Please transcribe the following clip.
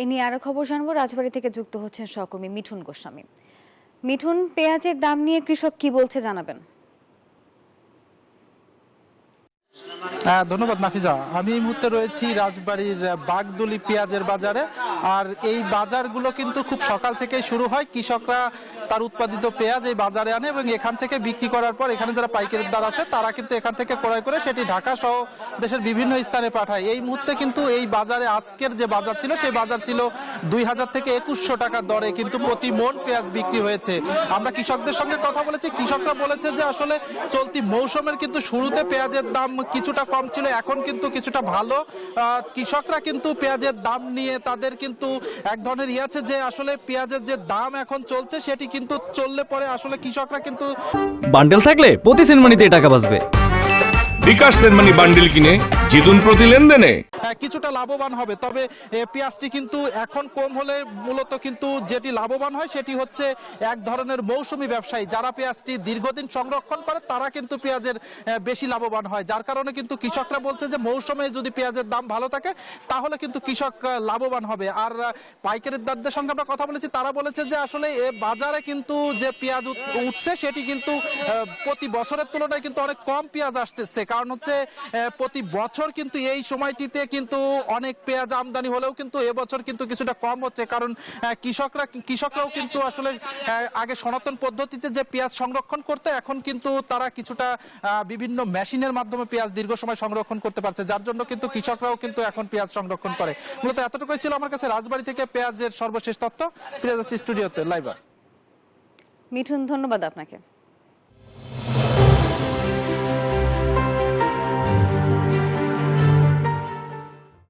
এ নিয়ে আরো খবর জানবো। রাজবাড়ী থেকে যুক্ত হচ্ছেন সহকর্মী মিঠুন গোস্বামী। মিঠুন, পেঁয়াজের দাম নিয়ে কৃষক কি বলছে জানাবেন। ধন্যবাদ নাফিজা। আমি এই মুহূর্তে রয়েছি রাজবাড়ীর বাগদুলি পেঁয়াজের বাজারে। আর এই বাজারগুলো কিন্তু খুব সকাল থেকেই শুরু হয়। কৃষকরা তার উৎপাদিত পেঁয়াজ এই বাজারে আনে এবং এখান থেকে বিক্রি করার পর এখানে যারা পাইকারিদার আছে তারা কিন্তু এখান থেকে ক্রয় করে সেটি ঢাকা সহ দেশের বিভিন্ন স্থানে পাঠায়। এই মুহূর্তে কিন্তু এই বাজারে আজকের যে বাজার ছিল সেই বাজার ছিল 2000 থেকে 2100 টাকা দরে কিন্তু প্রতি মন পেঁয়াজ বিক্রি হয়েছে। আমরা কৃষকদের সঙ্গে কথা বলেছি, কৃষকরা বলেছে যে আসলে চলতি মৌসুমের কিন্তু শুরুতে পেঁয়াজের দাম কিছুটা কম ছিল, এখন কিন্তু কিছুটা ভালো। কৃষকরা কিন্তু পেঁয়াজের দাম নিয়ে তাদের কিন্তু এক ধরনের আছে যে আসলে পেঁয়াজের যে দাম এখন চলছে সেটি কিন্তু চললে পরে আসলে কৃষকরা কিন্তু বান্ডেল থাকলে প্রতি সেনমানিতে টাকা বাঁচবে। বিকাশ সেনমানি বান্ডেল কিনে জিতুন প্রতি লেনদেনে। কিছুটা লাভবান হবে। তবে পেঁয়াজটি কিন্তু এখন কম হলে মূলত কিন্তু যেটি লাভবান হয় সেটি হচ্ছে এক ধরনের মৌসুমী ব্যবসায়ী যারা পেঁয়াজটি দীর্ঘদিন সংরক্ষণ করে তারা কিন্তু পেঁয়াজের বেশি লাভবান হয়। যার কারণে কিন্তু কৃষকরা বলছে যে মৌসুমে যদি পেঁয়াজের দাম ভালো থাকে তাহলে কিন্তু কৃষক লাভবান হবে। আর পাইকারিদারদের সঙ্গে আমরা কথা বলেছি, তারা বলেছে যে আসলে বাজারে কিন্তু যে পেঁয়াজ উঠছে সেটি কিন্তু প্রতি বছরের তুলনায় কিন্তু অনেক কম পেঁয়াজ আসতেছে। কারণ হচ্ছে প্রতি বছর কিন্তু এই সময়টিতে কিন্তু অনেক পেঁয়াজ আমদানি হলেও কিন্তু এবছর কিন্তু কিছুটা কম হচ্ছে। কারণ কৃষকরাও কিন্তু আসলে আগে সনাতন পদ্ধতিতে যে পেঁয়াজ সংরক্ষণ করতে, এখন কিন্তু তারা কিছুটা বিভিন্ন মেশিনের মাধ্যমে পেঁয়াজ দীর্ঘ সময় সংরক্ষণ করতে পারছে, যার জন্য কিন্তু কৃষকরাও কিন্তু এখন পেঁয়াজ সংরক্ষণ করে। মূলত এতটুকুই ছিল আমার কাছে রাজবাড়ী থেকে পেঁয়াজের সর্বশেষ তথ্য। ফিরে যাচ্ছি স্টুডিওতে লাইভা। মিঠুন, ধন্যবাদ আপনাকে।